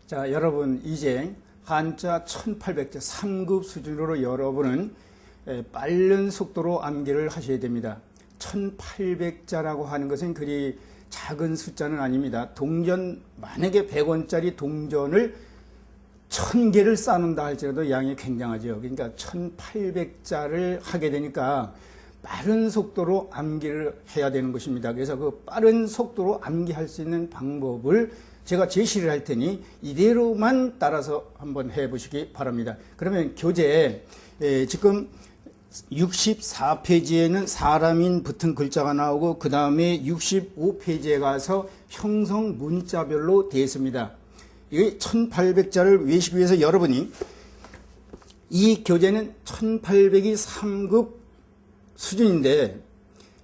자, 여러분 이제 한자 1800자 3급 수준으로 여러분은 빠른 속도로 암기를 하셔야 됩니다. 1800자라고 하는 것은 그리 작은 숫자는 아닙니다. 동전, 만약에 100원짜리 동전을 1000개를 쌓는다 할지라도 양이 굉장하죠. 그러니까 1800자를 하게 되니까 빠른 속도로 암기를 해야 되는 것입니다. 그래서 그 빠른 속도로 암기할 수 있는 방법을 제가 제시를 할 테니 이대로만 따라서 한번 해보시기 바랍니다. 그러면 교재 지금 64페이지에는 사람인 붙은 글자가 나오고 그 다음에 65페이지에 가서 형성 문자별로 되어 있습니다. 이 1800자를 외우시기 위해서 여러분이 이 교재는 1800이 3급 수준인데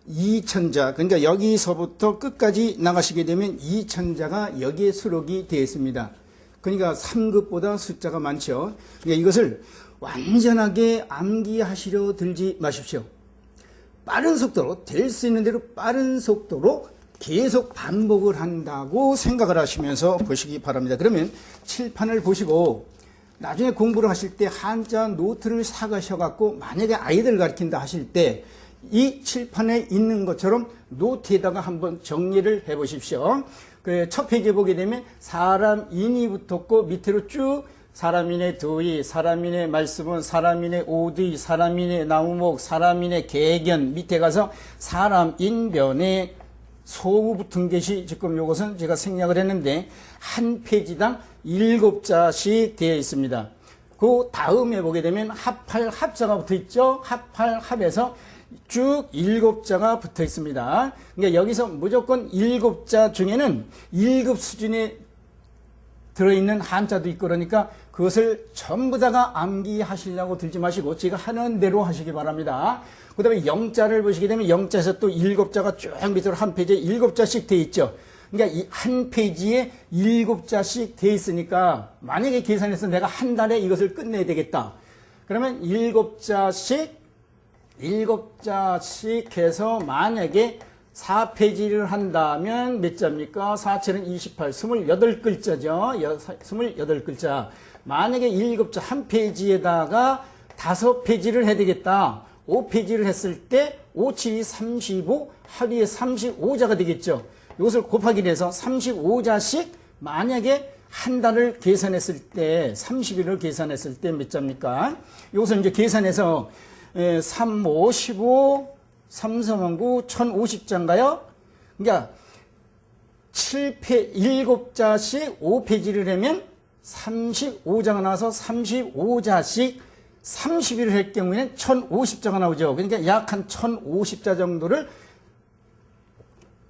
2000자, 그러니까 여기서부터 끝까지 나가시게 되면 2000자가 여기에 수록이 되어 있습니다. 그러니까 3급보다 숫자가 많죠. 그러니까 이것을 완전하게 암기하시려 들지 마십시오. 빠른 속도로, 될 수 있는 대로 빠른 속도로 계속 반복을 한다고 생각을 하시면서 보시기 바랍니다. 그러면 칠판을 보시고 나중에 공부를 하실 때 한자 노트를 사가셔갖고 만약에 아이들 가르친다 하실 때 이 칠판에 있는 것처럼 노트에다가 한번 정리를 해 보십시오. 첫 페이지에 보게 되면 사람인이 붙었고 밑으로 쭉 사람인의 두의, 사람인의 말씀은, 사람인의 오의, 사람인의 나무목, 사람인의 개견, 밑에 가서 사람인변에 소우 붙은 것이 지금 이것은 제가 생략을 했는데 한 페이지당 7자씩 되어 있습니다. 그 다음에 보게 되면 합할 합자가 붙어 있죠. 합할 합에서 쭉 7자가 붙어 있습니다. 그러니까 여기서 무조건 7자 중에는 1급 수준에 들어있는 한자도 있고 그러니까 그것을 전부 다가 암기하시려고 들지 마시고 제가 하는 대로 하시기 바랍니다. 그 다음에 영자를 보시게 되면 영자에서 또 7자가 쭉 밑으로 한 페이지에 7자씩 되어 있죠. 그러니까 이 한 페이지에 7자씩 되어 있으니까 만약에 계산해서 내가 한 달에 이것을 끝내야 되겠다. 그러면 7자씩 해서 만약에 4페이지를 한다면 몇 자입니까? 4체는 28, 28글자죠. 28글자. 만약에 7자 한 페이지에다가 5페이지를 해야 되겠다. 5페이지를 했을 때 5, 7이 35, 하루에 35자가 되겠죠. 이것을 곱하기 해서 35자씩 만약에 한 달을 계산했을 때 30일을 계산했을 때 몇 자입니까? 이것을 이제 계산해서 3, 5, 15, 3, 3, 9, 1050자인가요? 그러니까 7자씩 5페이지를 하면 35자가 나와서 35자씩 30일을 할 경우에는 1050자가 나오죠. 그러니까 약 한 1050자 정도를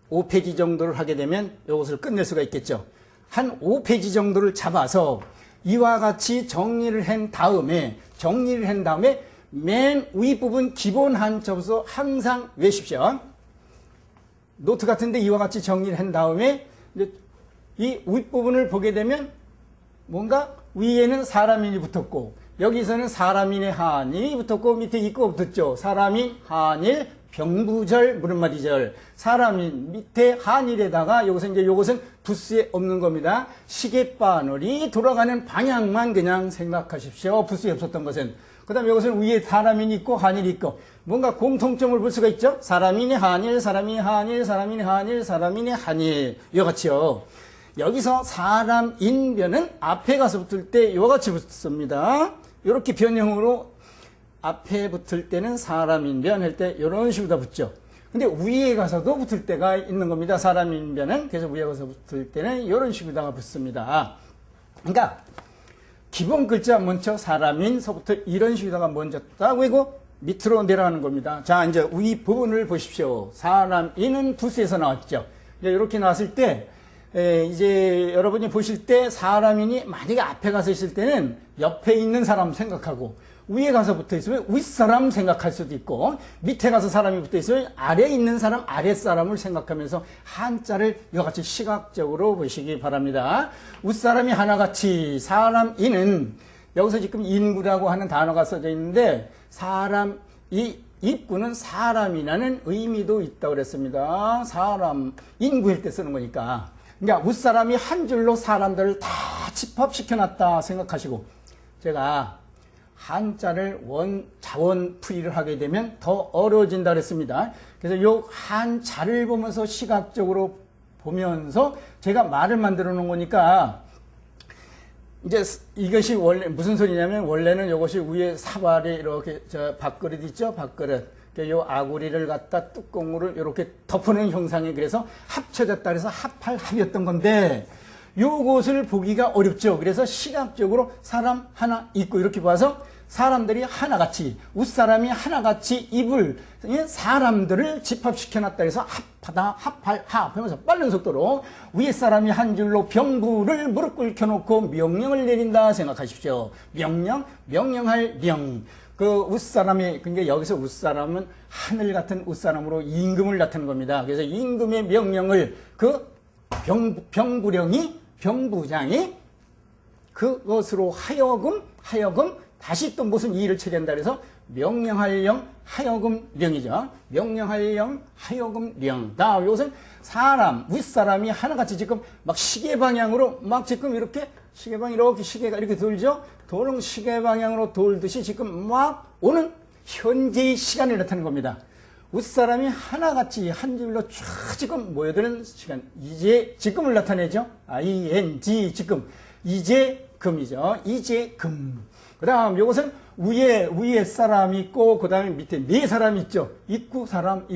5페이지 정도를 하게 되면 이것을 끝낼 수가 있겠죠. 한 5페이지 정도를 잡아서 이와 같이 정리를 한 다음에 맨 윗부분 기본 한자부터 항상 외십시오. 노트 같은데 이와 같이 정리를 한 다음에 이 윗부분을 보게 되면 뭔가 위에는 사람인이 붙었고 여기서는 사람인의 한이 붙었고 밑에 입구가 붙었죠. 사람인, 한일, 병부절, 물음마디절. 사람인 밑에 한일에다가 요것은 부스에 없는 겁니다. 시계바늘이 돌아가는 방향만 그냥 생각하십시오. 부스에 없었던 것은. 그 다음에 이것은 위에 사람인이 있고 한일이 있고 뭔가 공통점을 볼 수가 있죠. 사람인의 한일, 사람인의 한일, 사람인의 한일, 사람인의 한일. 이와 같이요. 여기서 사람인변은 앞에 가서 붙을 때 이와 같이 붙습니다. 이렇게 변형으로 앞에 붙을 때는 사람인변 할 때 이런 식으로 다 붙죠. 근데 위에 가서도 붙을 때가 있는 겁니다. 사람인변은. 그래서 위에 가서 붙을 때는 이런 식으로 다 붙습니다. 그러니까 기본 글자 먼저 사람인서부터 이런 식으로다가 먼저 딱 외고 밑으로 내려가는 겁니다. 자, 이제 위 부분을 보십시오. 사람인은 부스에서 나왔죠. 이렇게 나왔을 때, 이제 여러분이 보실 때 사람인이 만약에 앞에 가서 있을 때는 옆에 있는 사람 생각하고 위에 가서 붙어 있으면 윗사람 생각할 수도 있고 밑에 가서 사람이 붙어 있으면 아래에 있는 사람, 아랫사람을 생각하면서 한자를 이와 같이 시각적으로 보시기 바랍니다. 윗사람이 하나같이 사람인은 여기서 지금 인구라고 하는 단어가 써져 있는데 사람, 이 입구는 사람이라는 의미도 있다고 그랬습니다. 사람, 인구일 때 쓰는 거니까. 그러니까 윗사람이 한 줄로 사람들을 다 집합시켜놨다 생각하시고, 제가 한자를 자원풀이를 하게 되면 더 어려워진다 그랬습니다. 그래서 요 한자를 보면서 시각적으로 보면서 제가 말을 만들어 놓은 거니까, 이제 이것이 원래 무슨 소리냐면, 원래는 이것이 위에 사발이 이렇게 밥그릇 있죠? 밥그릇. 요 아구리를 갖다 뚜껑으로 이렇게 덮어놓은 형상이 그래서 합쳐졌다 그래서 합할합이었던 건데, 요것을 보기가 어렵죠. 그래서 시각적으로 사람 하나 있고 이렇게 봐서 사람들이 하나같이, 웃사람이 하나같이 입을 사람들을 집합시켜놨다 해서 합하다, 합할, 합 하면서 빠른 속도로 위에 사람이 한 줄로 병부를 무릎 꿇혀놓고 명령을 내린다 생각하십시오. 명령할 령. 그 웃사람이, 그러니까 여기서 웃사람은 하늘 같은 웃사람으로 임금을 나타내는 겁니다. 그래서 임금의 명령을 그 병부장이 그것으로 하여금 다시 또 무슨 일을 처리한다 그래서 명령할 령, 하여금 령이죠. 명령할 령, 하여금 령. 다음 이것은 사람, 윗사람이 하나같이 지금 막 시계 방향으로 막 지금 이렇게 시계가 이렇게 돌죠. 도는 시계 방향으로 돌듯이 지금 막 오는 현재의 시간을 나타내는 겁니다. 윗사람이 하나같이 한 줄로 쫙 지금 모여드는 시간, 이제 지금을 나타내죠. ing 지금, 이제 금이죠. 이제 금. 그 다음 이것은 위에 사람이 있고 그 다음에 밑에 네 사람이 있죠. 입구 사람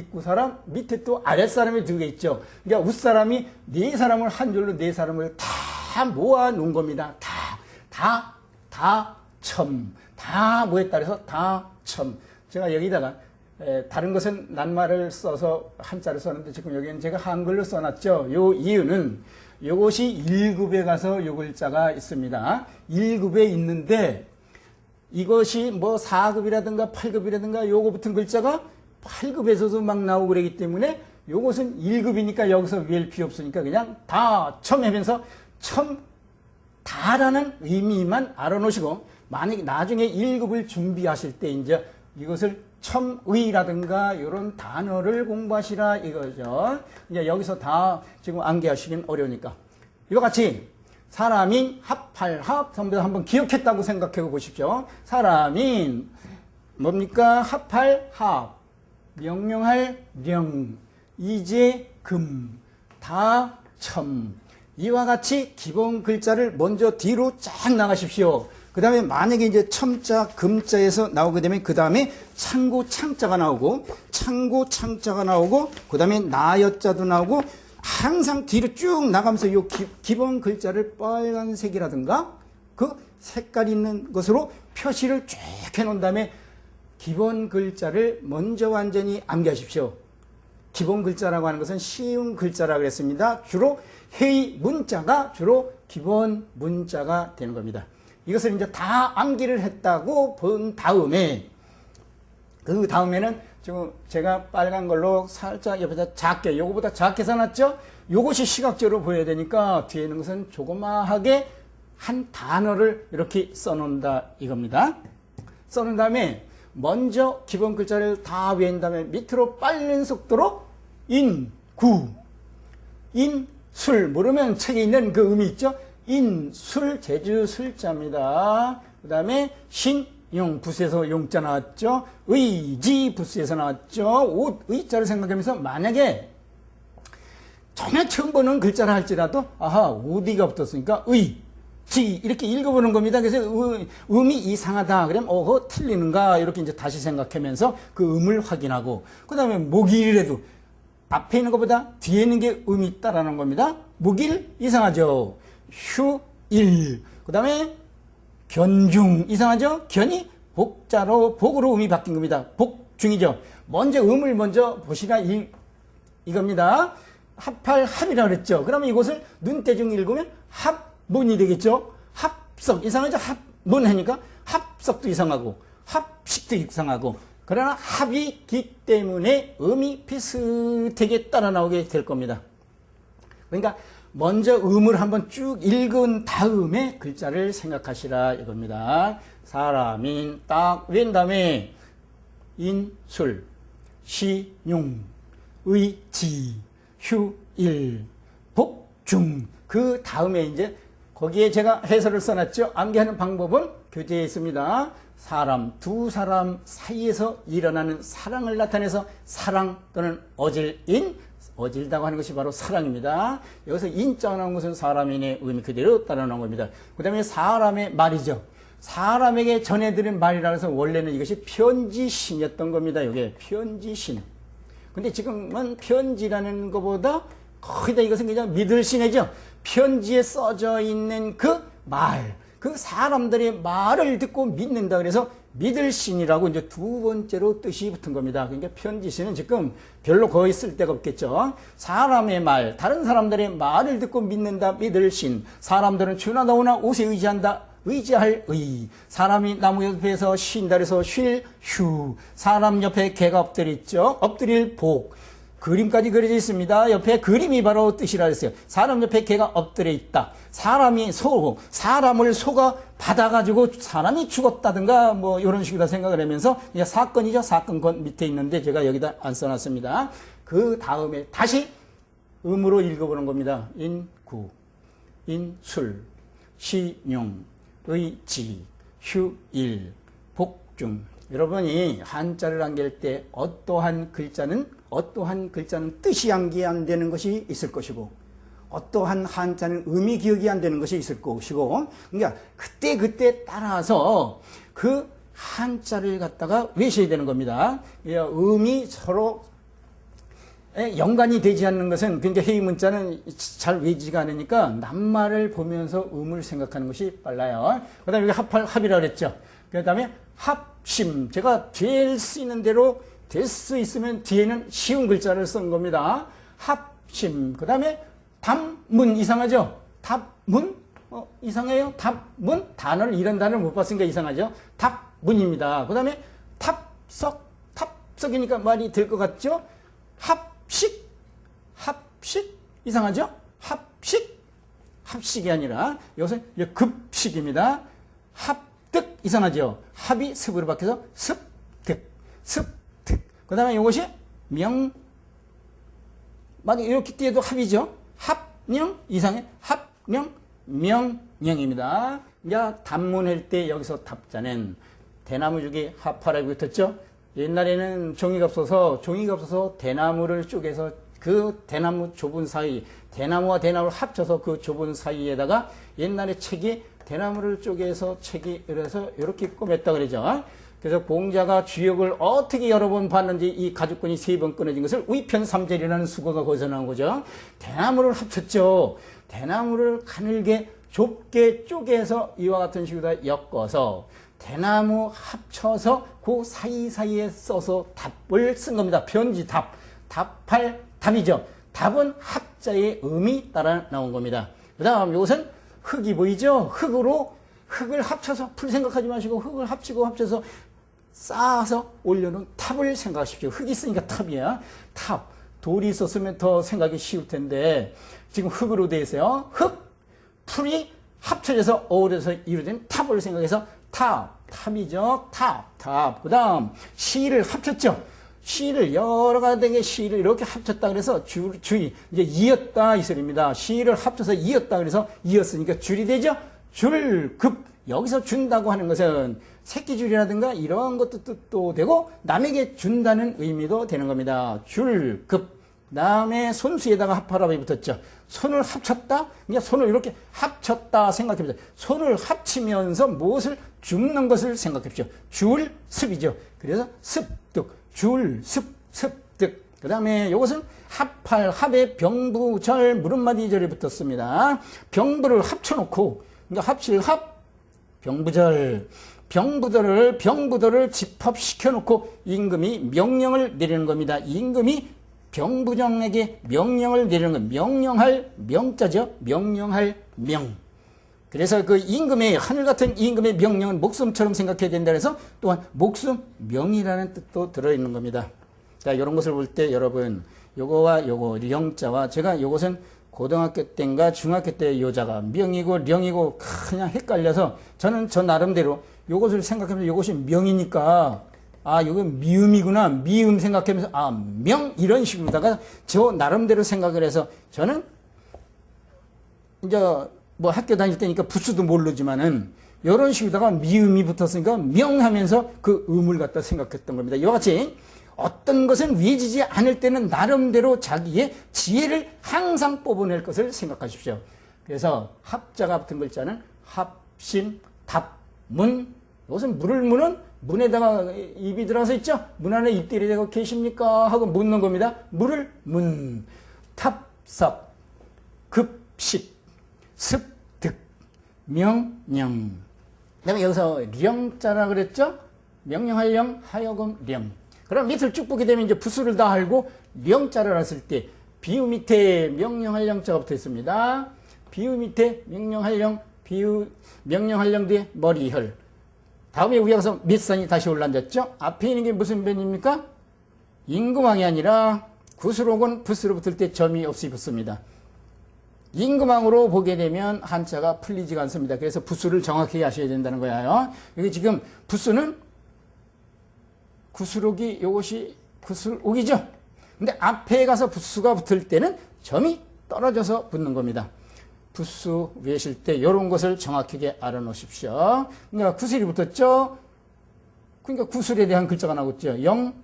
밑에 또 아랫사람이 두 개 있죠. 그러니까 윗사람이 네 사람을 한 줄로 네 사람을 다 모아 놓은 겁니다. 다 모였다 그래서 다첨. 제가 여기다가 다른 것은 낱말을 써서 한자를 썼는데 지금 여기는 제가 한글로 써놨죠. 요 이유는 요것이 1급에 가서 요 글자가 있습니다. 1급에 있는데 이것이 뭐 4급이라든가 8급이라든가 요거 붙은 글자가 8급에서도 막 나오고 그러기 때문에 요것은 1급이니까 여기서 외울 필요 없으니까 그냥 다첨 하면서 다라는 의미만 알아놓으시고, 만약에 나중에 1급을 준비하실 때 이제 이것을 첨의라든가 이런 단어를 공부하시라 이거죠. 이제 여기서 다 지금 암기하시긴 어려우니까 이와 같이 사람인 합할합 전부 다 한번 기억했다고 생각해 보십시오. 사람인 뭡니까? 합할합, 명령할 령, 이제 금, 다첨. 이와 같이 기본 글자를 먼저 뒤로 쫙 나가십시오. 그 다음에 만약에 이제 첨자, 금자에서 나오게 되면 그 다음에 창고, 창자가 나오고, 그 다음에 나여자도 나오고, 항상 뒤로 쭉 나가면서 이 기본 글자를 빨간색이라든가 그 색깔 있는 것으로 표시를 쭉 해놓은 다음에 기본 글자를 먼저 완전히 암기하십시오. 기본 글자라고 하는 것은 쉬운 글자라고 했습니다. 주로 회의 문자가 주로 기본 문자가 되는 겁니다. 이것을 이제 다 암기를 했다고 본 다음에, 그 다음에는 지금 제가 빨간 걸로 살짝 옆에다 작게, 요거보다 작게 써놨죠? 요것이 시각적으로 보여야 되니까 뒤에 있는 것은 조그마하게 한 단어를 이렇게 써놓는다 이겁니다. 써놓은 다음에 먼저 기본 글자를 다 외운 다음에 밑으로 빠른 속도로 인구, 인술, 모르면 책에 있는 그 의미 있죠? 인술, 제주술자입니다. 그 다음에 신용, 부수에서 용자 나왔죠? 의지, 부수에서 나왔죠? 옷, 의자를 생각하면서 만약에 전혀 처음 보는 글자를 할지라도 아하, 어디가 붙었으니까 지 이렇게 읽어보는 겁니다. 그래서 음이 이상하다 그러면 어허 틀리는가 이렇게 이제 다시 생각하면서 그 음을 확인하고, 그 다음에 목일이라도 앞에 있는 것보다 뒤에 있는 게 음이 있다라는 겁니다. 목일 이상하죠. 휴일, 그 다음에 견중 이상하죠. 견이 복자로 복으로 음이 바뀐 겁니다. 복중이죠. 먼저 음을 먼저 보시라 이겁니다. 합할 합이라고 그랬죠. 그러면 이것을 눈대중 읽으면 합문이 되겠죠. 합석 이상하죠. 합문 하니까 합석도 이상하고 합식도 이상하고, 그러나 합이기 때문에 음이 비슷하게 따라 나오게 될 겁니다. 그러니까 먼저 음을 한번 쭉 읽은 다음에 글자를 생각하시라 이겁니다. 사람인 딱 웬 다음에 인술, 시용, 의지, 휴일, 복중, 그 다음에 이제 거기에 제가 해설을 써놨죠. 암기하는 방법은 교재에 있습니다. 사람, 두 사람 사이에서 일어나는 사랑을 나타내서 사랑 또는 어질인, 어질다고 하는 것이 바로 사랑입니다. 여기서 인자가 나온 것은 사람인의 의미 그대로 따라 나온 겁니다. 그 다음에 사람의 말이죠. 사람에게 전해드린 말이라 해서 원래는 이것이 편지신이었던 겁니다. 이게 편지신. 근데 지금은 편지라는 것보다 거의 다 이것은 그냥 믿을 신이죠. 편지에 써져 있는 그 말, 그 사람들의 말을 듣고 믿는다. 그래서 믿을 신이라고 이제 두 번째로 뜻이 붙은 겁니다. 그러니까 편지신은 지금 별로 거의 쓸 데가 없겠죠. 사람의 말, 다른 사람들의 말을 듣고 믿는다. 믿을 신. 사람들은 주나 너우나 옷에 의지한다. 의지할 의. 사람이 나무 옆에서 쉰다 그래서 쉴 휴. 사람 옆에 개가 엎드려 있죠. 엎드릴 복. 그림까지 그려져 있습니다. 옆에 그림이 바로 뜻이라 했어요. 사람 옆에 개가 엎드려 있다. 사람이 사람을 소가 받아가지고 사람이 죽었다든가 뭐 이런 식으로 생각을 하면서 이제 사건이죠. 사건 건 밑에 있는데 제가 여기다 안 써놨습니다. 그 다음에 다시 음으로 읽어보는 겁니다. 인구, 인술, 시용, 의지, 휴일, 복중. 여러분이 한자를 암기할 때 어떠한 글자는 뜻이 암기 안 되는 것이 있을 것이고 어떠한 한자는 의미 기억이 안 되는 것이 있을 것이고 그러니까 그때 따라서 그 한자를 갖다가 외셔야 되는 겁니다. 음이 서로 연관이 되지 않는 것은 그러니까 회의 문자는 잘 외지가 않으니까 낱말을 보면서 음을 생각하는 것이 빨라요. 그 다음에 여기 합이라고 그랬죠. 그 다음에 합심. 제가 될 수 있는 대로 될 수 있으면 뒤에는 쉬운 글자를 쓴 겁니다. 합심. 그 다음에 답문. 이상하죠? 답문? 이상해요? 답문? 단어를, 이런 단어를 못 봤으니까 이상하죠? 답문입니다. 그 다음에 탑석. 탑석이니까 말이 될 것 같죠? 합식. 합식? 이상하죠? 합식? 합식이 아니라 여기서 급식입니다. 합득. 이상하죠? 합이 습으로 바뀌어서 습득. 습득. 그 다음에 이것이 만약 이렇게 띄어도 합이죠. 합령. 이상해. 합령. 명령입니다. 이제 단문할 때 여기서 답자는 대나무죽이 합하라고 붙었죠. 옛날에는 종이가 없어서 대나무를 쪼개서 그 대나무 좁은 사이, 대나무와 대나무를 합쳐서 그 좁은 사이에다가 옛날에 책이 대나무를 쪼개서 책이 이래서 이렇게 꼬맸다 그러죠. 그래서 공자가 주역을 어떻게 여러 번 봤는지 이 가죽끈이 3번 끊어진 것을 위편삼절이라는 수고가 거기서 나온 거죠. 대나무를 합쳤죠. 대나무를 가늘게 좁게 쪼개서 이와 같은 식으로 엮어서 대나무 합쳐서 그 사이사이에 써서 답을 쓴 겁니다. 편지 답. 답할 답이죠. 답은 합자의 음이 따라 나온 겁니다. 그 다음 이것은 흙이 보이죠? 흙을 합쳐서 풀 생각하지 마시고 흙을 합쳐서 쌓아서 올려놓은 탑을 생각하십시오. 흙이 있으니까 탑이야. 탑. 돌이 있었으면 더 생각이 쉬울 텐데 지금 흙으로 되어 있어요. 흙, 풀이 합쳐져서 어우러서 이루어진 탑을 생각해서 탑이죠. 탑. 그 다음 시를 합쳤죠. 시를 여러 가지의 시를 이렇게 합쳤다 그래서 줄이 이제 이었다 이 소리입니다. 시를 합쳐서 이었다 그래서 이었으니까 줄이 되죠. 줄급. 여기서 준다고 하는 것은 새끼줄이라든가 이런 것도 뜻도 되고 남에게 준다는 의미도 되는 겁니다. 줄급. 다음에 손수에다가 합하라고 붙었죠. 손을 합쳤다? 그러니까 손을 이렇게 합쳤다 생각해보세요. 손을 합치면서 무엇을 줍는 것을 생각해보십시오. 줄, 습이죠. 그래서 습득, 줄, 습득. 그 다음에 이것은 합할, 합에 병부절, 무릎마디절이 붙었습니다. 병부를 합쳐놓고, 그러니까 합칠 합, 병부절. 병부절을 집합시켜놓고 임금이 명령을 내리는 겁니다. 임금이 병부정에게 명령을 내리는 것. 명령할 명자죠. 명령할 명. 그래서 그 임금의, 하늘 같은 임금의 명령은 목숨처럼 생각해야 된다 해서 또한 목숨, 명이라는 뜻도 들어있는 겁니다. 자, 이런 것을 볼 때 여러분, 요거와 요거, 령자와 제가 요것은 고등학교 때인가 중학교 때 요자가 명이고 령이고 그냥 헷갈려서 저는 저 나름대로 요것을 생각하면서 요것이 명이니까 이건 미음이구나. 미음 생각하면서 명 이런 식으로다가 저 나름대로 생각을 해서 저는 이제 뭐 학교 다닐 때니까 부수도 모르지만은 이런 식으로다가 미음이 붙었으니까 명하면서 그 음을 갖다 생각했던 겁니다. 이와 같이 어떤 것은 위해지지 않을 때는 나름대로 자기의 지혜를 항상 뽑아낼 것을 생각하십시오. 그래서 합자가 붙은 글자는 합심, 답, 문. 이것은 물을 무는 문에다가 입이 들어서 있죠. 문 안에 입들이 되고 계십니까? 하고 묻는 겁니다. 물을 문, 탑석, 급식, 습득, 명령. 그다음에 여기서 령자라 그랬죠? 명령할 령, 하여금 령. 그럼 밑을 쭉 보게 되면 이제 부수를 다 알고 령자를 했을 때 비유 밑에 명령할 영자가 붙어 있습니다. 비유 밑에 명령할 영, 명령할 영 뒤에 머리혈. 다음에 위에서 밑선이 다시 올라앉았죠? 앞에 있는 게 무슨 변입니까? 임금왕이 아니라 구수록은 부수로 붙을 때 점이 없이 붙습니다. 임금왕으로 보게 되면 한자가 풀리지가 않습니다. 그래서 부수를 정확히 하셔야 된다는 거예요. 여기 지금 부수는 구수록이 요것이 구수록이죠. 근데 앞에 가서 부수가 붙을 때는 점이 떨어져서 붙는 겁니다. 부수 외실 때 이런 것을 정확하게 알아놓으십시오. 그러니까 구술이 붙었죠. 그러니까 구술에 대한 글자가 나오겠죠. 영,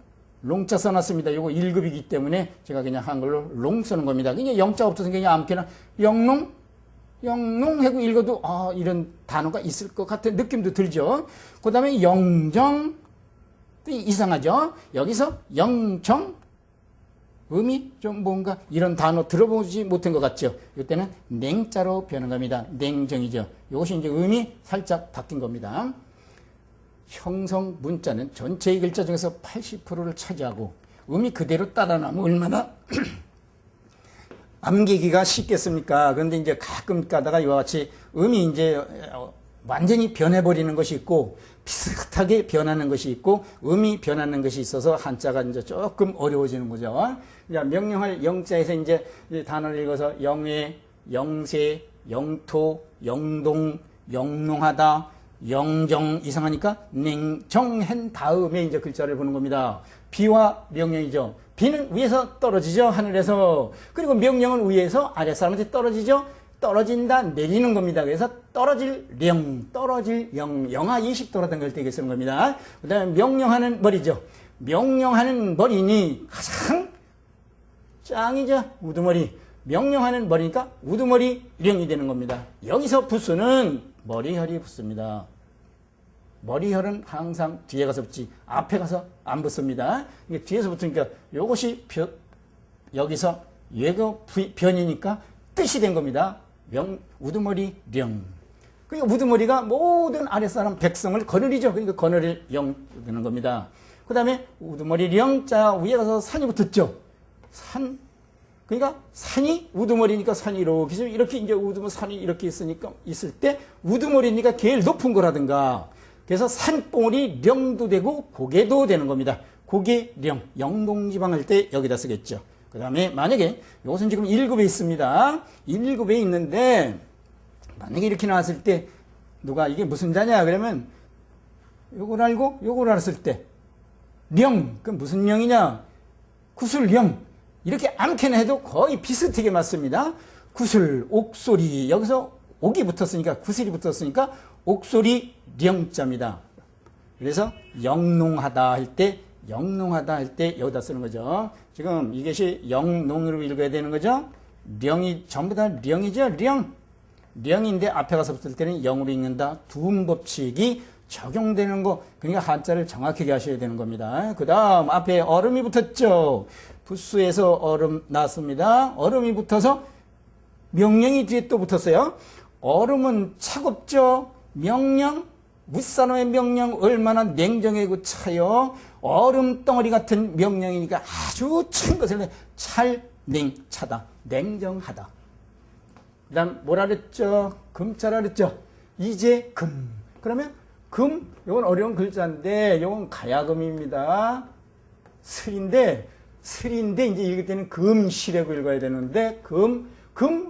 롱자 써놨습니다. 이거 1급이기 때문에 제가 그냥 한글로 롱 쓰는 겁니다. 그냥 영자가 붙어서 그냥 아무렇게나 영롱, 영롱 하고 읽어도 이런 단어가 있을 것 같은 느낌도 들죠. 그 다음에 영정, 또 이상하죠. 여기서 영정, 음이 좀 뭔가 이런 단어 들어보지 못한 것 같죠. 이때는 냉자로 변한 겁니다. 냉정이죠. 이것이 이제 음이 살짝 바뀐 겁니다. 형성 문자는 전체의 글자 중에서 80%를 차지하고 음이 그대로 따라 나면 얼마나 암기기가 쉽겠습니까? 그런데 이제 가끔 가다가 이와 같이 음이 이제 완전히 변해버리는 것이 있고 비슷하게 변하는 것이 있고 음이 변하는 것이 있어서 한자가 이제 조금 어려워지는 거죠. 명령할 영자에서 이제 단어를 읽어서 영회, 영세, 영토, 영동, 영롱하다, 영정 이상하니까 냉정한 다음에 이제 글자를 보는 겁니다. 비와 명령이죠. 비는 위에서 떨어지죠. 하늘에서. 그리고 명령은 위에서 아랫사람한테 떨어지죠. 떨어진다, 내리는 겁니다. 그래서 떨어질 령, 떨어질 영, 영하 20도라던 걸 되게 쓰는 겁니다. 그 다음에 명령하는 머리죠. 명령하는 머리니 가장 짱이죠. 우두머리. 명령하는 머리니까 우두머리 령이 되는 겁니다. 여기서 부수는 머리혈이 붙습니다. 머리혈은 항상 뒤에 가서 붙지 앞에 가서 안 붙습니다. 이게 뒤에서 붙으니까 이것이 여기서 얘가 변이니까 뜻이 된 겁니다. 우두머리 령. 그러니까 우두머리가 모든 아랫사람 백성을 거느리죠. 그러니까 거느릴 영 되는 겁니다. 그 다음에 우두머리 령자 위에 가서 산이 붙었죠. 산. 그러니까 산이 우두머리니까 산이 이렇게 이제 우두머리 산이 이렇게 있을 때 우두머리니까 제일 높은 거라든가. 그래서 산봉우리 령도 되고 고개도 되는 겁니다. 고개 령. 영동지방 할 때 여기다 쓰겠죠. 그 다음에 만약에 이것은 지금 1급에 있습니다. 1급에 있는데 만약에 이렇게 나왔을 때 누가 이게 무슨 자냐 그러면 요걸 알고 요걸 알았을 때 령, 그 무슨 령이냐? 구술령. 이렇게 아무렇게나 해도 거의 비슷하게 맞습니다. 구술, 옥소리. 여기서 옥이 붙었으니까 구슬이 붙었으니까 옥소리 령자입니다. 그래서 영농하다 할 때 영농하다 할 때 여기다 쓰는 거죠. 지금 이것이 영농으로 읽어야 되는 거죠. 령이 전부 다 령이죠. 령. 령인데 앞에 가서 붙을 때는 영으로 읽는다. 두음법칙이 적용되는 거. 그러니까 한자를 정확하게 하셔야 되는 겁니다. 그 다음 앞에 얼음이 붙었죠. 부수에서 얼음 나왔습니다. 얼음이 붙어서 명령이 뒤에 또 붙었어요. 얼음은 차갑죠. 명령, 윗사람의 명령 얼마나 냉정하고 차요. 얼음 덩어리 같은 명령이니까 아주 찬 것을 찰냉차다. 냉정하다. 그 다음 뭐라 그랬죠? 금자라 그랬죠? 이제 금. 그러면 금, 이건 어려운 글자인데 이건 가야금입니다. 슬인데 이제 읽을 때는 금실이라고 읽어야 되는데 금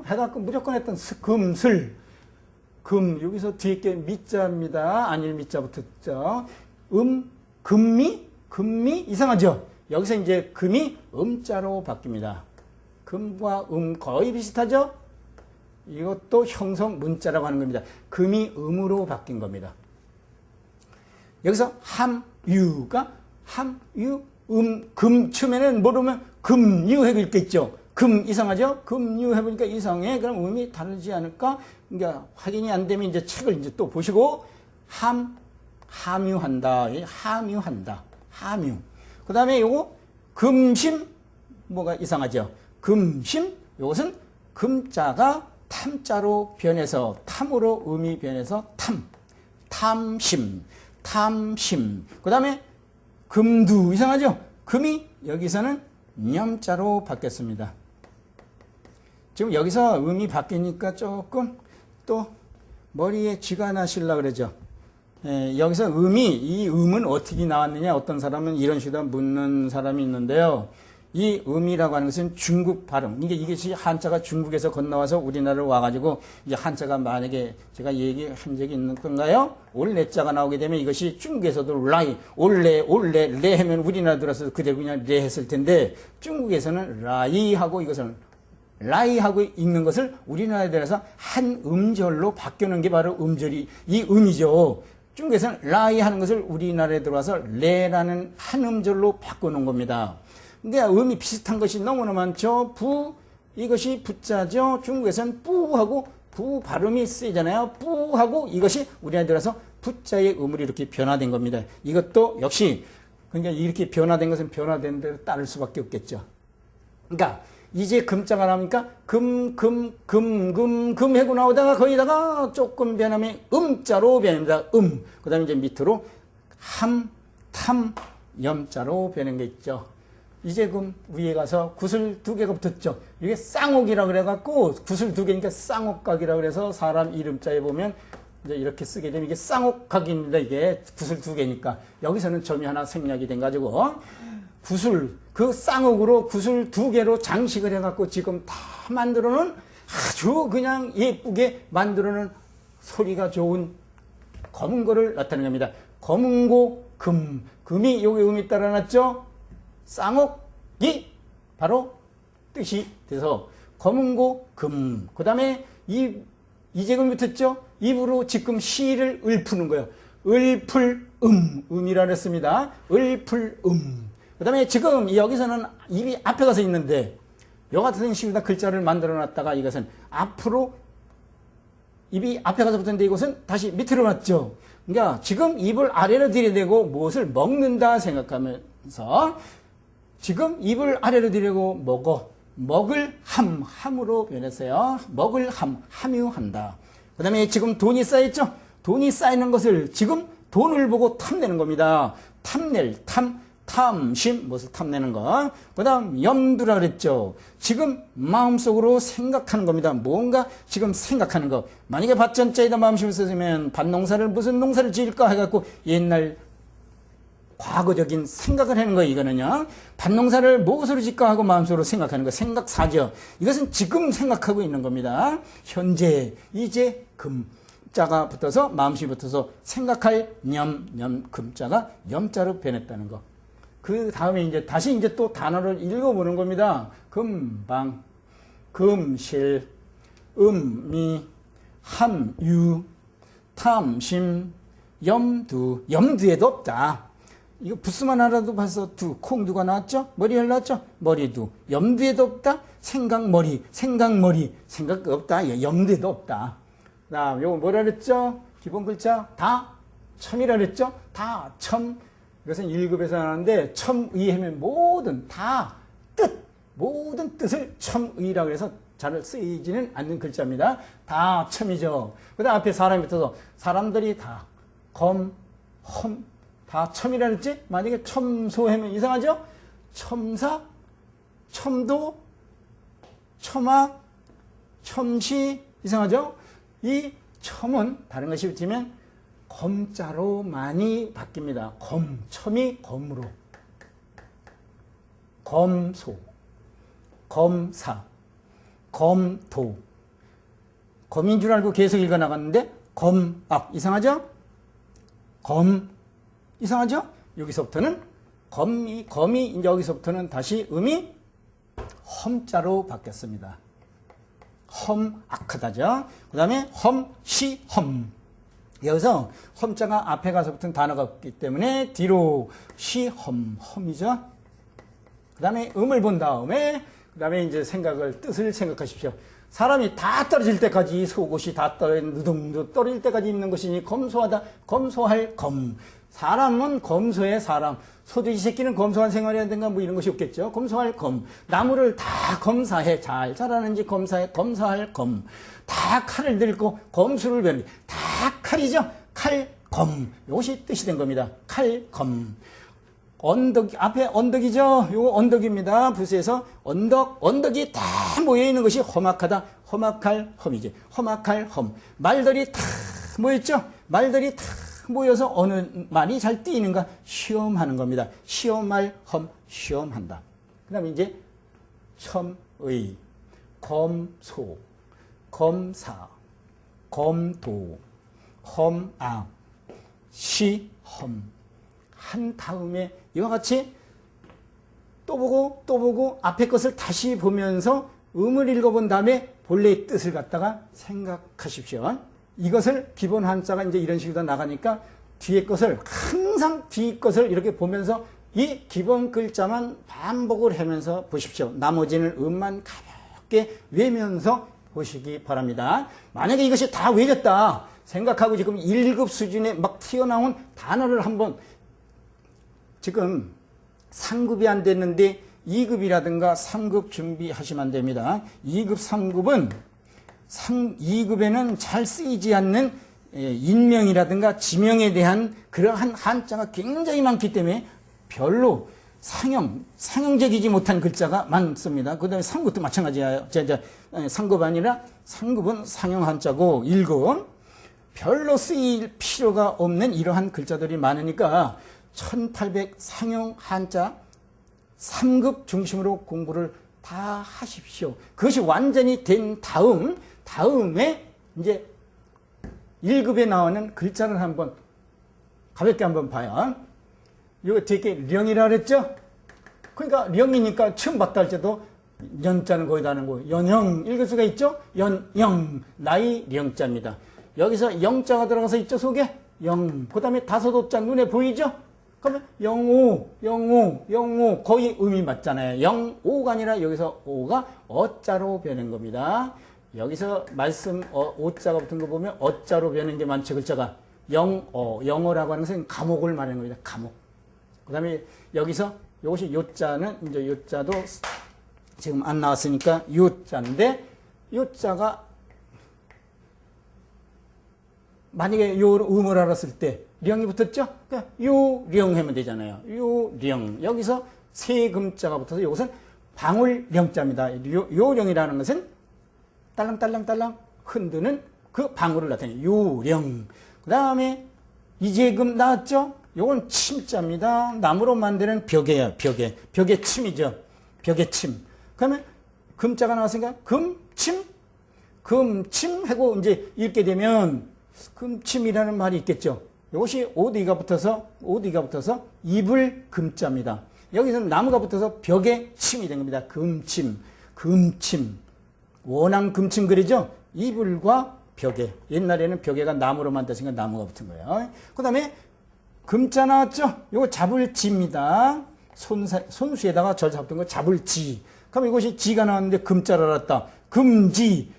해갖고 무조건 했던 금슬. 금, 여기서 뒤에 게 미자입니다. 아닐 미자 붙었죠. 금미 이상하죠? 여기서 이제 금이 음자로 바뀝니다. 금과 거의 비슷하죠? 이것도 형성 문자라고 하는 겁니다. 금이 음으로 바뀐 겁니다. 여기서 함유가 함유 금 처음에는 모르면 금유 해고 읽겠죠. 금 이상하죠? 금유 해보니까 이상해. 그럼 음이 다르지 않을까? 그러니까 확인이 안 되면 이제 책을 이제 또 보시고 함유한다. 함유한다. 함유. 그 다음에 요거 금심 뭐가 이상하죠? 금심 요것은 금자가 탐자로 변해서 탐으로 음이 변해서 탐심. 그 다음에 금두 이상하죠? 금이 여기서는 념자로 바뀌었습니다. 지금 여기서 음이 바뀌니까 조금 또 머리에 쥐가 나시려고 그러죠. 여기서 이 음은 어떻게 나왔느냐 어떤 사람은 이런 식으로 묻는 사람이 있는데요. 이 음이라고 하는 것은 중국 발음. 이것이 한자가 중국에서 건너와서 우리나라로 와가지고 이제 한자가 만약에 제가 얘기한 적이 있는 건가요? 올레자가 나오게 되면 이것이 중국에서도 라이, 올레, 레 하면 우리나라 들어서 그대로 그냥 레 했을 텐데 중국에서는 라이하고 이것은 라이하고 읽는 것을 우리나라에 들어서 한 음절로 바뀌는 게 바로 음절이 이 음이죠. 중국에서는 라이 하는 것을 우리나라에 들어와서 레라는 한 음절로 바꾸는 겁니다. 근데 음이 비슷한 것이 너무나 많죠. 이것이 부자죠. 중국에서는 뿌하고 부 발음이 쓰이잖아요. 뿌하고 이것이 우리나라에 들어서 부자의 음으로 이렇게 변화된 겁니다. 이것도 역시 그러니까 이렇게 변화된 것은 변화된 대로 따를 수밖에 없겠죠. 그러니까 이제 금자가 나오니까 금 하고 나오다가 거기다가 조금 변하면 음자로 변합니다. 그 다음에 이제 밑으로 염자로 변한 게 있죠. 이제 위에 가서 구슬 2개가 붙었죠. 이게 쌍옥이라 그래갖고 구슬 2개니까 쌍옥각이라 그래서 사람 이름자에 보면 이제 이렇게 쓰게 되면 이게 쌍옥각입니다. 이게 구슬 2개니까 여기서는 점이 하나 생략이 된 가지고 그 쌍옥으로 구슬 2개로 장식을 해갖고 지금 다 만들어놓은 아주 그냥 예쁘게 만들어놓은 소리가 좋은 검은 거를 나타내는 겁니다. 검은고 금이 여기 음이 따라놨죠. 쌍옥이 바로 뜻이 돼서 검은고 금. 그 다음에 이제금 붙었죠. 입으로 지금 시를 읊푸는 거예요. 음이라 그랬습니다. 그 다음에 지금 여기서는 입이 앞에 가서 있는데 요 같은 식으로 글자를 만들어 놨다가 이것은 앞으로 입이 앞에 가서 붙었는데 이것은 다시 밑으로 놨죠. 그러니까 지금 입을 아래로 들이대고 무엇을 먹는다 생각하면서 지금 입을 아래로 들이대고 먹을 함으로 변했어요. 먹을 함유한다. 그 다음에 지금 돈이 쌓였죠. 돈이 쌓이는 것을 지금 돈을 보고 탐내는 겁니다. 탐심, 무엇을 탐내는 거. 그 다음 염두라 그랬죠. 지금 마음속으로 생각하는 겁니다. 뭔가 지금 생각하는 거. 만약에 밭전자에다 마음심을 쓰면 밭농사를 무슨 농사를 지을까 해갖고 옛날 과거적인 생각을 하는 거예요. 이거는요. 밭농사를 무엇으로 짓까 하고 마음속으로 생각하는 거. 생각사죠. 이것은 지금 생각하고 있는 겁니다. 현재, 이제, 금자가 붙어서 마음심이 붙어서 생각할 금자가 염자로 변했다는 거. 그 다음에 이제 다시 이제 또 단어를 읽어보는 겁니다. 금방, 금실, 음미, 함유, 탐심, 염두에도 없다. 이거 부스만 알아도 벌써 콩두가 나왔죠? 머리를 나왔죠? 머리두. 염두에도 없다? 생각머리. 생각 없다. 염두에도 없다. 그 다음, 요거 뭐라 그랬죠? 기본 글자, 첨이라 그랬죠? 첨. 이것은 1급에서 나왔는데, 첨의 하면 모든 뜻을 첨의라고 해서 잘 쓰이지는 않는 글자입니다. 첨이죠. 그 다음 앞에 사람이 붙어서, 사람들이 다 첨이라 그랬지? 만약에 첨소하면 이상하죠? 첨사, 첨도, 첨악, 첨시, 이상하죠? 이 첨은 다른 것이 붙으면 검자로 많이 바뀝니다. 첨이 검으로. 검소, 검사, 검도. 검인 줄 알고 계속 읽어나갔는데, 이상하죠? 이상하죠? 여기서부터는 검이 여기서부터는 다시 음이 험자로 바뀌었습니다. 험악하다죠. 그 다음에 험시험. 여기서 험자가 앞에 가서 붙은 단어가 없기 때문에 뒤로 시험, 험이죠. 그 다음에 음을 본 다음에 그 다음에 이제 뜻을 생각하십시오. 사람이 다 떨어질 때까지 속옷이 다 누둥누둥 떨어질 때까지 입는 것이니 검소하다. 검소할 검. 사람은 검소의 사람. 소돼지 새끼는 검소한 생활해야 된가 뭐 이런 것이 없겠죠. 검소할 검. 나무를 다 검사해. 잘 자라는지 검사해. 검사할 검. 다 칼을 들고 검수를 배우는 다 칼이죠. 칼, 검. 이것이 뜻이 된 겁니다. 칼, 검. 언덕, 앞에 언덕이죠. 요거 언덕입니다. 부수에서 언덕이 다 모여있는 것이 험악하다. 험악할 험이지. 험악할 험. 말들이 다 모였죠. 말들이 다 모여서 어느 말이 잘 띄는가 시험하는 겁니다. 시험할 험, 시험한다. 그 다음에 이제 첨의, 검소, 검사, 검도, 험악, 시험. 한 다음에 이와 같이 또 보고 앞에 것을 다시 보면서 음을 읽어본 다음에 본래의 뜻을 갖다가 생각하십시오. 이것을 기본 한자가 이제 이런 식으로 나가니까 뒤에 것을 항상 뒤 것을 이렇게 보면서 이 기본 글자만 반복을 하면서 보십시오. 나머지는 음만 가볍게 외면서 보시기 바랍니다. 만약에 이것이 다 외렸다 생각하고 지금 1급 수준에 막 튀어나온 단어를 한번 지금 상급이 안 됐는데 2급이라든가 3급 준비하시면 됩니다. 2급, 3급은 2급에는 잘 쓰이지 않는 인명이라든가 지명에 대한 그러한 한자가 굉장히 많기 때문에 별로 상형적이지 못한 글자가 많습니다. 그 다음에 3급도 마찬가지예요. 상급 아니라 3급은 상형 한자고 1급 별로 쓰일 필요가 없는 이러한 글자들이 많으니까 1800 상형 한자 3급 중심으로 공부를 다 하십시오. 그것이 완전히 된 다음에 이제 1급에 나오는 글자를 한번 가볍게 한번 봐요. 이거 되게 령이라 그랬죠? 그러니까 령이니까 처음 봤다 할 때도 연자는 거의 다는 거. 연영 읽을 수가 있죠? 연영 나이 령자입니다. 여기서 영자가 들어가서 있죠 속에? 영. 그 다음에 다섯오자 눈에 보이죠? 그러면 영오 거의 음이 맞잖아요. 영오가 아니라 여기서 오가 어자로 변한 겁니다. 여기서 말씀 오자가 붙은 거 보면 어자로 변한 게 많죠. 글자가 영어라고 하는 것은 감옥을 말하는 겁니다. 감옥. 그 다음에 여기서 이것이 요자는 이제 요자도 지금 안 나왔으니까 요자인데 요자가 만약에 요 음을 알았을 때 령이 붙었죠? 그러니까 요령 하면 되잖아요. 요령. 여기서 세 금자가 붙어서 이것은 방울령자입니다. 요령이라는 것은 딸랑딸랑딸랑 흔드는 그 방울을 나타내요. 요령. 그 다음에 이재금 나왔죠? 요건 침자입니다. 나무로 만드는 벽이에요. 벽의 침이죠. 벽의 침. 그러면 금자가 나왔으니까 금침 하고 이제 읽게 되면 금침이라는 말이 있겠죠. 이것이 오디가 붙어서 이불 금자입니다. 여기서는 나무가 붙어서 벽에 침이 된 겁니다. 금침. 원앙 금침 그리죠? 이불과 벽에. 옛날에는 벽에가 나무로 만들었으니까 나무가 붙은 거예요. 그 다음에 금자 나왔죠? 이거 잡을지입니다. 손수에다가 절 잡던 거 잡을지. 그럼 이것이 지가 나왔는데 금자를 알았다. 금지.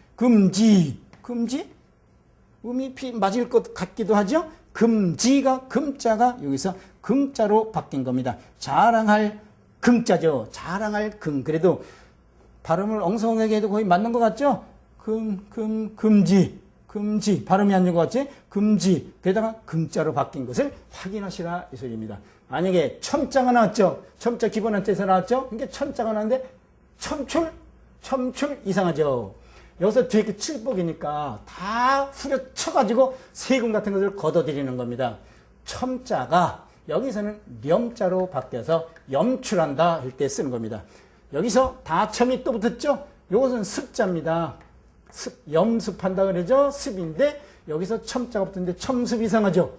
음이 맞을 것 같기도 하죠? 금자가 여기서 금자로 바뀐 겁니다. 자랑할 금자죠. 자랑할 금. 그래도 발음을 엉성하게 해도 거의 맞는 것 같죠? 금지. 발음이 안 되는 것 같지? 금지. 게다가 금자로 바뀐 것을 확인하시라 이 소리입니다. 만약에 첨자가 나왔죠? 첨자 기본 한자에서 나왔죠? 그러니까 첨자가 나왔는데 첨출 이상하죠? 여기서 되게 칠복이니까 다 후려쳐가지고 세금 같은 것을 걷어들이는 겁니다. 첨자가 여기서는 령자로 바뀌어서 염출한다 할 때 쓰는 겁니다. 여기서 다첨이 또 붙었죠? 이것은 습자입니다. 염습한다 그러죠? 습인데 여기서 첨자가 붙었는데 첨습 이상하죠?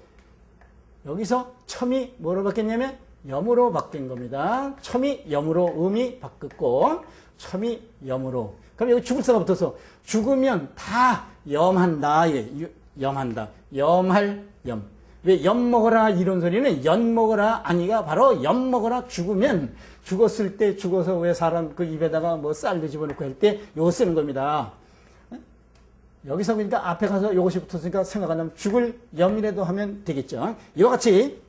여기서 첨이 뭐로 바뀌었냐면 염으로 바뀐 겁니다. 첨이 염으로 음이 바뀌었고 첨이 염으로. 그럼 여기 죽을사가 붙어서 죽으면 다 염한다. 예, 염한다. 염할 염. 왜 연 먹어라 이런 소리는 연 먹어라 아니가 바로 연 먹어라 죽으면 죽었을 때 죽어서 왜 사람 그 입에다가 뭐 쌀도 집어넣고 할 때 요거 쓰는 겁니다. 여기서 그러니까 앞에 가서 요것이 붙었으니까 생각 안 나면 죽을 염이라도 하면 되겠죠. 이와 같이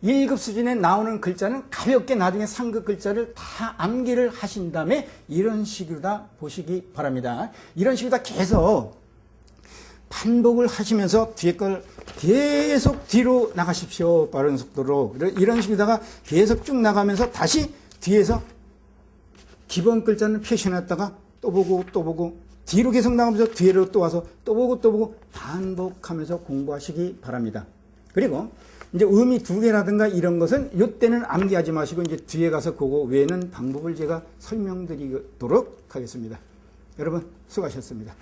1급 수준에 나오는 글자는 가볍게 나중에 상급 글자를 다 암기를 하신 다음에 이런 식으로 다 보시기 바랍니다. 이런 식으로 다 계속 반복을 하시면서 뒤에 걸 계속 뒤로 나가십시오. 빠른 속도로. 이런 식으로다가 계속 쭉 나가면서 다시 뒤에서 기본 글자는 표시해놨다가 또 보고 또 보고 뒤로 계속 나가면서 뒤로 또 와서 또 보고 반복하면서 공부하시기 바랍니다. 그리고 이제 의미 2개라든가 이런 것은 이때는 암기하지 마시고 이제 뒤에 가서 그거 외에는 방법을 제가 설명드리도록 하겠습니다. 여러분 수고하셨습니다.